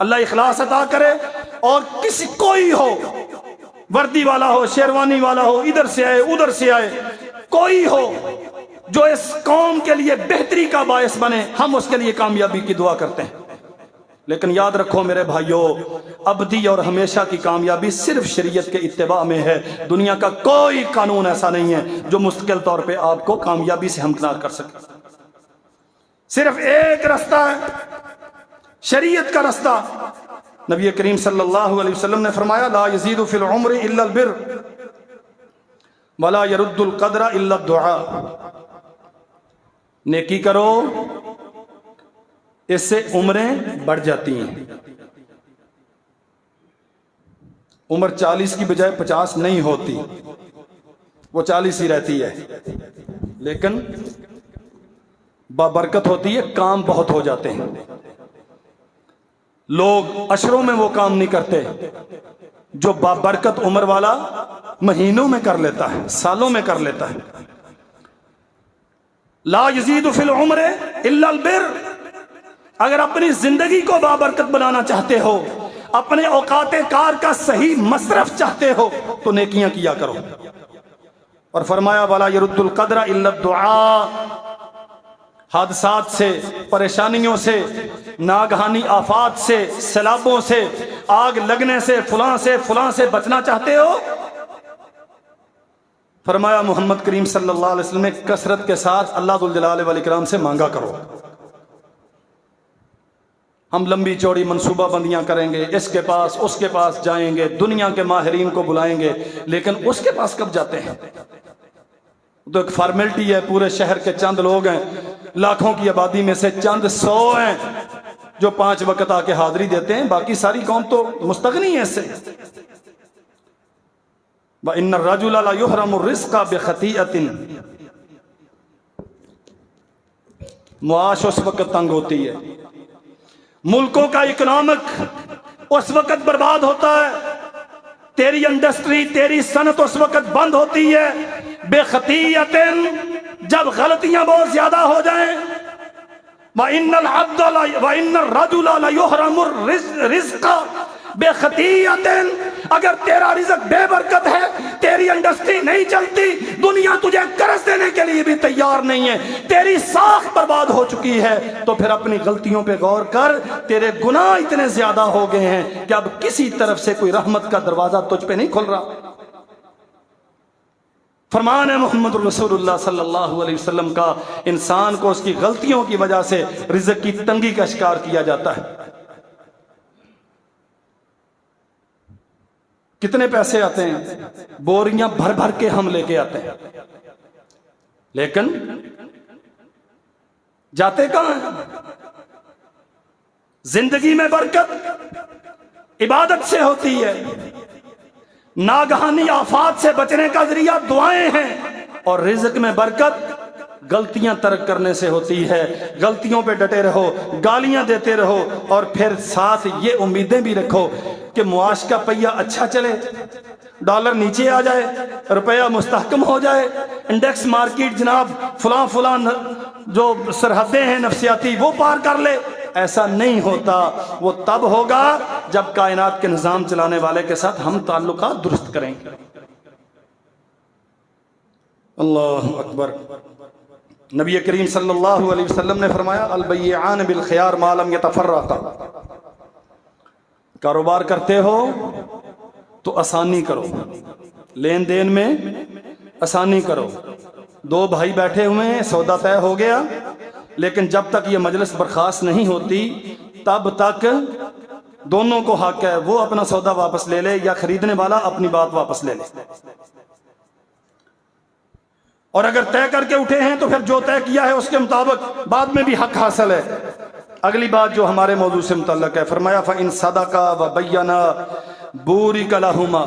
اللہ اخلاص عطا کرے، اور کسی کوئی ہو، وردی والا ہو، شیروانی والا ہو، ادھر سے آئے ادھر سے آئے، کوئی ہو جو اس قوم کے لیے بہتری کا باعث بنے، ہم اس کے لیے کامیابی کی دعا کرتے ہیں۔ لیکن یاد رکھو میرے بھائیوں، ابدی اور ہمیشہ کی کامیابی صرف شریعت کے اتباع میں ہے۔ دنیا کا کوئی قانون ایسا نہیں ہے جو مستقل طور پہ آپ کو کامیابی سے ہمکنار کر سکے۔ صرف ایک رستہ ہے، شریعت کا رستہ۔ نبی کریم صلی اللہ علیہ وسلم نے فرمایا لا یزید فی العمر الا البر ولا يرد القدر الا الدعاء، نیکی کرو اس سے عمریں بڑھ جاتی ہیں۔ عمر 40 کی بجائے 50 نہیں ہوتی، وہ 40 ہی رہتی ہے، لیکن بابرکت ہوتی ہے، کام بہت ہو جاتے ہیں۔ لوگ عشروں میں وہ کام نہیں کرتے جو بابرکت عمر والا مہینوں میں کر لیتا ہے، سالوں میں کر لیتا ہے۔ لا یزید فی العمر الا البر، اگر اپنی زندگی کو بابرکت بنانا چاہتے ہو، اپنے اوقات کار کا صحیح مصرف چاہتے ہو، تو نیکیاں کیا کرو۔ اور فرمایا ولا يرد القدر الا الدعاء، حادثات سے، پریشانیوں سے، ناگہانی آفات سے، سیلابوں سے، آگ لگنے سے، فلاں سے بچنا چاہتے ہو، فرمایا محمد کریم صلی اللہ علیہ وسلم نے کثرت کے ساتھ اللہ ذوالجلال والاکرام سے مانگا کرو۔ ہم لمبی چوڑی منصوبہ بندیاں کریں گے، اس کے پاس اس کے پاس جائیں گے، دنیا کے ماہرین کو بلائیں گے، لیکن اس کے پاس کب جاتے ہیں؟ تو ایک فارمیلٹی ہے، پورے شہر کے چند لوگ ہیں، لاکھوں کی آبادی میں سے چند 100 ہیں جو 5 وقت آ کے حاضری دیتے ہیں، باقی ساری قوم تو مستغنی ہے اس سے۔ وَإِنَّ الرَّجُلَ لَا يُحْرَمُ الرِّزْقَ بِخَطِيئَةٍ، معاش اس وقت تنگ ہوتی ہے، ملکوں کا اکنامک اس وقت برباد ہوتا ہے، تیری انڈسٹری، تیری صنعت اس وقت بند ہوتی ہے، بے خطیئتن، جب غلطیاں بہت زیادہ ہو جائیں۔ وَإِنَّ الرَّجُلَ لَيُحْرَمُ الرِّزْقَ بِخَطِیئَتٍ، اگر تیرا رزق بے برکت ہے، تیری انڈسٹری نہیں چلتی، دنیا تجھے قرض دینے کے لیے بھی تیار نہیں ہے، تیری ساکھ برباد ہو چکی ہے، تو پھر اپنی غلطیوں پہ غور کر، تیرے گناہ اتنے زیادہ ہو گئے ہیں کہ اب کسی طرف سے کوئی رحمت کا دروازہ تجھ پہ نہیں کھل رہا۔ فرمان ہے محمد رسول اللہ صلی اللہ علیہ وسلم کا، انسان کو اس کی غلطیوں کی وجہ سے رزق کی تنگی کا شکار کیا جاتا ہے۔ کتنے پیسے آتے ہیں، بوریاں بھر بھر کے ہم لے کے آتے ہیں، لیکن جاتے کہاں ہیں؟ زندگی میں برکت عبادت سے ہوتی ہے، ناگہانی آفات سے بچنے کا ذریعہ دعائیں ہیں، اور رزق میں برکت غلطیاں ترک کرنے سے ہوتی ہے۔ غلطیوں پہ ڈٹے رہو، گالیاں دیتے رہو، اور پھر ساتھ یہ امیدیں بھی رکھو کہ معاش کا پہیہ اچھا چلے، ڈالر نیچے آ جائے، روپیہ مستحکم ہو جائے، انڈیکس مارکیٹ جناب فلاں جو سرحدیں ہیں نفسیاتی وہ پار کر لے۔ ایسا نہیں ہوتا، وہ تب ہوگا جب کائنات کے نظام چلانے والے کے ساتھ ہم تعلقات درست کریں گے۔ اللہ اکبر۔ نبی کریم صلی اللہ علیہ وسلم نے فرمایا البیعان بالخیار ما لم یتفرقا، کاروبار کرتے ہو تو آسانی کرو، لین دین میں آسانی کرو۔ 2 بھائی بیٹھے ہوئے ہیں، سودا طے ہو گیا، لیکن جب تک یہ مجلس برخاست نہیں ہوتی تب تک دونوں کو حق ہے وہ اپنا سودا واپس لے لے، یا خریدنے والا اپنی بات واپس لے لے۔ اور اگر طے کر کے اٹھے ہیں تو پھر جو طے کیا ہے اس کے مطابق بعد میں بھی حق حاصل ہے۔ اگلی بات جو ہمارے موضوع سے متعلق ہے، فرمایا فَإِن صَدَقَا وَبَيَّنَا بُورِكَ لَهُمَا،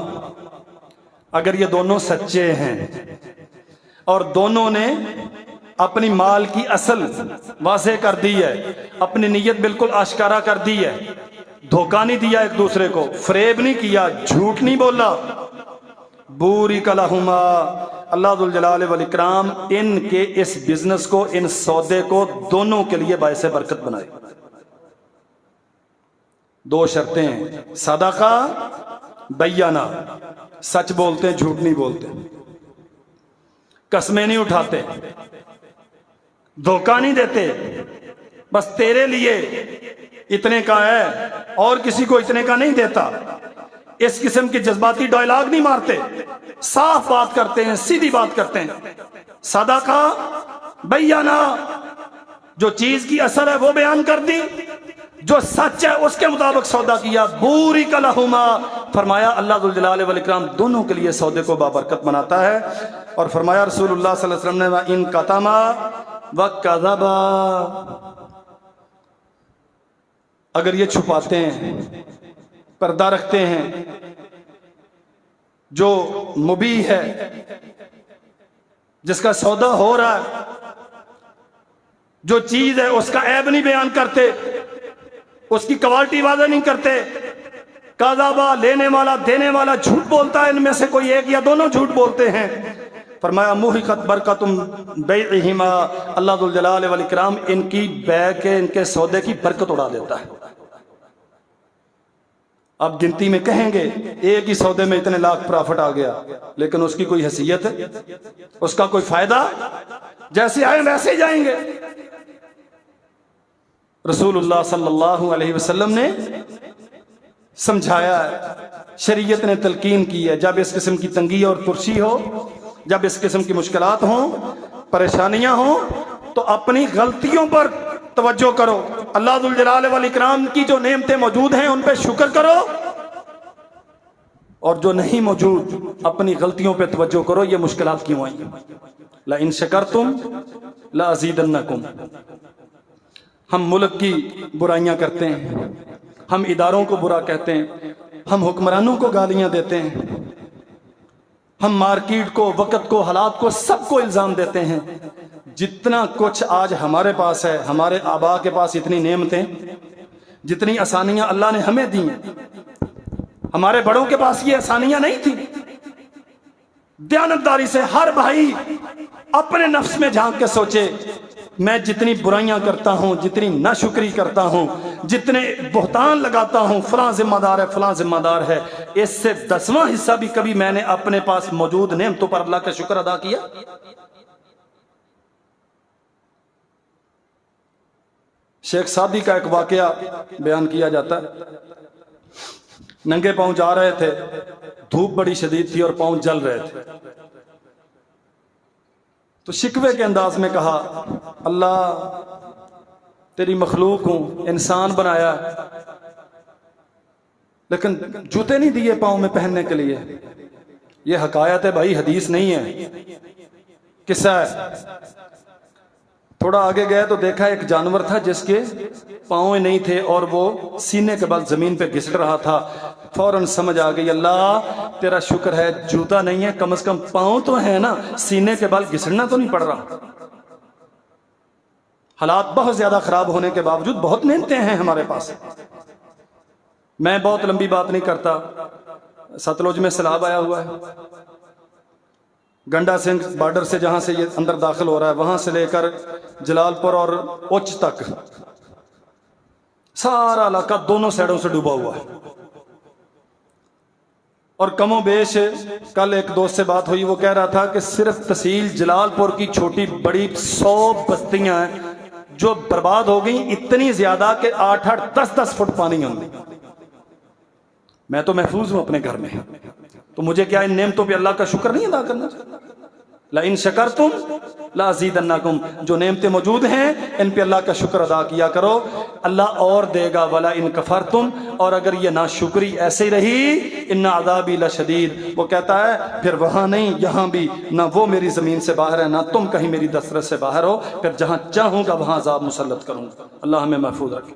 اگر یہ دونوں سچے ہیں اور دونوں نے اپنی مال کی اصل واضح کر دی ہے، اپنی نیت بالکل آشکارا کر دی ہے، دھوکہ نہیں دیا ایک دوسرے کو، فریب نہیں کیا، جھوٹ نہیں بولا، بُورِكَ لَهُمَا، اللہ ذوالجلال والاکرام ان کے اس بزنس کو، ان سودے کو دونوں کے لیے باعث برکت بنائے۔ دو شرطیں ہیں، صدقہ بیانہ، سچ بولتے ہیں جھوٹ نہیں بولتے، قسمیں نہیں اٹھاتے، دھوکہ نہیں دیتے، بس تیرے لیے اتنے کا ہے اور کسی کو اتنے کا نہیں دیتا، اس قسم کی جذباتی ڈائلاگ نہیں مارتے، صاف بات کرتے ہیں، سیدھی بات کرتے ہیں۔ صدقہ بیانہ، جو چیز کی اثر ہے وہ بیان کر دی، جو سچ ہے اس کے مطابق سودا کیا۔ بورک لہما، فرمایا اللہ ذوالجلال والاکرام دونوں کے لیے سودے کو بابرکت بناتا ہے۔ اور فرمایا رسول اللہ صلی اللہ علیہ وسلم نے وَإِن كَتَمَا وَكَذَبَا، اگر یہ چھپاتے ہیں، پردہ رکھتے ہیں، جو مبیح ہے، جس کا سودا ہو رہا ہے، جو چیز ہے اس کا عیب نہیں بیان کرتے، اس کی کوالٹی واضح نہیں کرتے، کاذابا، لینے والا دینے والا جھوٹ بولتا ہے، ان میں سے کوئی ایک یا دونوں جھوٹ بولتے ہیں، فرمایا محقت برکتم بیعہما، اللہ ذوالجلال والاکرام ان کی بیع کے، ان کے سودے کی برکت اڑا دیتا ہے۔ اب گنتی میں کہیں گے ایک ہی سودے میں اتنے لاکھ پرافٹ آ گیا، لیکن اس کی کوئی حیثیت ہے؟ اس کا کوئی فائدہ؟ جیسے آئے ویسے ہی جائیں گے۔ رسول اللہ صلی اللہ علیہ وسلم نے سمجھایا ہے، شریعت نے تلقین کی ہے، جب اس قسم کی تنگی اور ترشی ہو، جب اس قسم کی مشکلات ہوں، پریشانیاں ہوں، تو اپنی غلطیوں پر توجہ کرو، اللہ ذوالجلال والاکرام کی جو نعمتیں موجود ہیں ان پہ شکر کرو، اور جو نہیں موجود اپنی غلطیوں پہ توجہ کرو۔ یہ مشکلات کیوں آئیں؟ لَإِن شَكَرْتُمْ لَأَزِيدَنَّكُمْ۔ ہم ملک کی برائیاں کرتے ہیں، ہم اداروں کو برا کہتے ہیں، ہم حکمرانوں کو گالیاں دیتے ہیں، ہم مارکیٹ کو، وقت کو، حالات کو، سب کو الزام دیتے ہیں۔ جتنا کچھ آج ہمارے پاس ہے، ہمارے آبا کے پاس اتنی نعمتیں، جتنی آسانیاں اللہ نے ہمیں دی، ہمارے بڑوں کے پاس یہ آسانیاں نہیں تھیں۔ دیانتداری سے ہر بھائی اپنے نفس میں جھانک کے سوچے، میں جتنی برائیاں کرتا ہوں، جتنی ناشکری کرتا ہوں، جتنے بہتان لگاتا ہوں، فلاں ذمہ دار ہے، فلاں ذمہ دار ہے، اس سے 10واں حصہ بھی کبھی میں نے اپنے پاس موجود نعمتوں پر اللہ کا شکر ادا کیا؟ شیخ سعدی کا ایک واقعہ بیان کیا جاتا ہے، ننگے پاؤں جا رہے تھے، دھوپ بڑی شدید تھی اور پاؤں جل رہے تھے، تو شکوے کے انداز میں کہا، اللہ تیری مخلوق ہوں، انسان بنایا، لیکن جوتے نہیں دیے پاؤں میں پہننے کے لیے۔ یہ حکایت ہے بھائی، حدیث نہیں ہے، قصہ ہے۔ تھوڑا آگے گئے تو دیکھا ایک جانور تھا جس کے پاؤں نہیں تھے اور وہ سینے کے بل زمین پہ گھسٹ رہا تھا۔ فوراً سمجھ آ گئی، اللہ تیرا شکر ہے جوتا نہیں ہے، کم از کم پاؤں تو ہے نا، سینے کے بل گھسٹنا تو نہیں پڑ رہا۔ حالات بہت زیادہ خراب ہونے کے باوجود بہت نعمتیں ہیں ہمارے پاس۔ میں بہت لمبی بات نہیں کرتا، ستلج میں سیلاب آیا ہوا ہے، گنڈا سنگھ بارڈر سے جہاں سے یہ اندر داخل ہو رہا ہے، وہاں سے لے کر جلال پور اور اچ تک سارا علاقہ دونوں سائڈوں سے ڈوبا ہوا ہے، اور کم و بیش کل ایک دوست سے بات ہوئی، وہ کہہ رہا تھا کہ صرف تحصیل جلال پور کی چھوٹی بڑی 100 بستیاں ہیں جو برباد ہو گئیں، اتنی زیادہ کہ 8-8 10-10 فٹ پانی ہوں گے۔ میں تو محفوظ ہوں اپنے گھر میں، تو مجھے کیا ان نعمتوں پہ اللہ کا شکر نہیں ادا کرنا چاہیے؟ لَإِن شَكَرْتُمْ لَأَزِيدَنَّكُمْ، جو نعمتیں موجود ہیں ان پہ اللہ کا شکر ادا کیا کرو، اللہ اور دے گا۔ وَلَئِن كَفَرْتُمْ، اور اگر یہ ناشکری ایسے ہی رہی، إِنَّ عَذَابِي لَشَدِيدٌ، وہ کہتا ہے پھر وہاں نہیں یہاں بھی، نہ وہ میری زمین سے باہر ہے، نہ تم کہیں میری دسترس سے باہر ہو، پھر جہاں چاہوں گا وہاں عذاب مسلط کروں گا۔ اللہ ہمیں محفوظ رکھے۔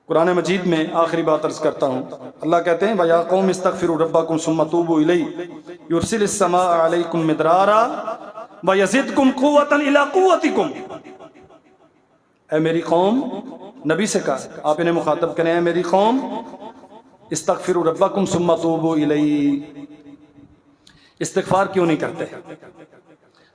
قرآن مجید میں آخری بات عرض کرتا ہوں، اللہ کہتے ہیں وَيَا قَوْمِ اسْتَغْفِرُوا رَبَّكُمْ ثُمَّ تُوبُوا إِلَيْهِ يُرْسِلِ السَّمَاءَ عَلَيْكُمْ مِدْرَارًا وَيَزِدْكُمْ قُوَّةً إِلَىٰ قُوَّتِكُمْ۔ اے میری قوم، نبی سے کہا، آپ انہیں مخاطب کریں، اے میری قوم استغفروا ربکم ثم توبوا الیہ، استغفار کیوں نہیں کرتے؟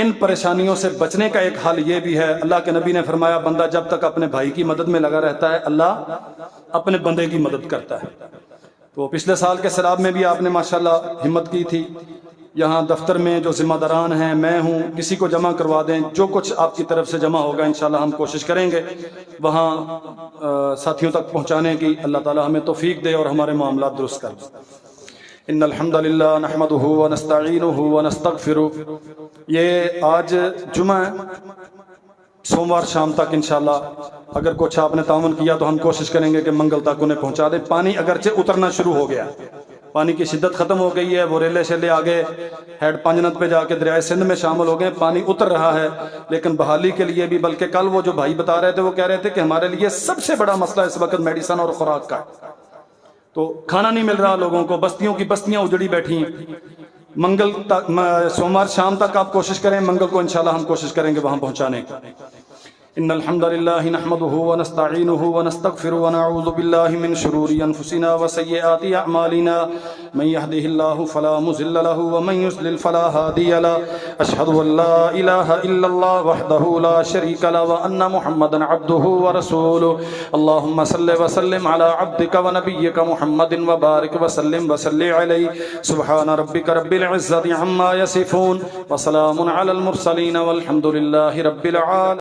ان پریشانیوں سے بچنے کا ایک حل یہ بھی ہے، اللہ کے نبی نے فرمایا بندہ جب تک اپنے بھائی کی مدد میں لگا رہتا ہے اللہ اپنے بندے کی مدد کرتا ہے۔ تو پچھلے سال کے سیلاب میں بھی آپ نے ماشاءاللہ ہمت کی تھی، یہاں دفتر میں جو ذمہ داران ہیں، میں ہوں، کسی کو جمع کروا دیں، جو کچھ آپ کی طرف سے جمع ہوگا انشاءاللہ ہم کوشش کریں گے وہاں ساتھیوں تک پہنچانے کی۔ اللہ تعالی ہمیں توفیق دے اور ہمارے معاملات درست کر دے۔ ان الحمد للہ نحمده ونستعینه ونستغفره۔ یہ آج جمعہ ہے، سوموار شام تک انشاءاللہ اگر کچھ آپ نے تعاون کیا تو ہم کوشش کریں گے کہ منگل تک انہیں پہنچا دیں۔ پانی اگرچہ اترنا شروع ہو گیا، پانی کی شدت ختم ہو گئی ہے، وہ ریلے شیلے آگے ہیڈ پانجنت پہ جا کے دریائے سندھ میں شامل ہو گئے، پانی اتر رہا ہے، لیکن بحالی کے لیے بھی، بلکہ کل وہ جو بھائی بتا رہے تھے وہ کہہ رہے تھے کہ ہمارے لیے سب سے بڑا مسئلہ اس وقت میڈیسن اور خوراک کا، تو کھانا نہیں مل رہا لوگوں کو، بستیوں کی بستیاں اجڑی بیٹھی ہیں۔ منگل تک، سوموار شام تک آپ کوشش کریں، منگل کو انشاءاللہ ہم کوشش کریں گے وہاں پہنچانے کی۔ ان الحمد لله نحمده ونستعينه ونستغفره ونعوذ بالله من شرور انفسنا وسيئات اعمالنا من يهده الله فلا مضل له ومن يضلل فلا هادي له اشهد ان لا اله الا الله وحده لا شريك له وان محمدا عبده ورسوله اللهم صل وسلم على عبدك ونبيك محمد وبارك وسلم وصل عليه سبحان ربك رب العزة عما يصفون وسلام على المرسلين والحمد لله رب العالمين۔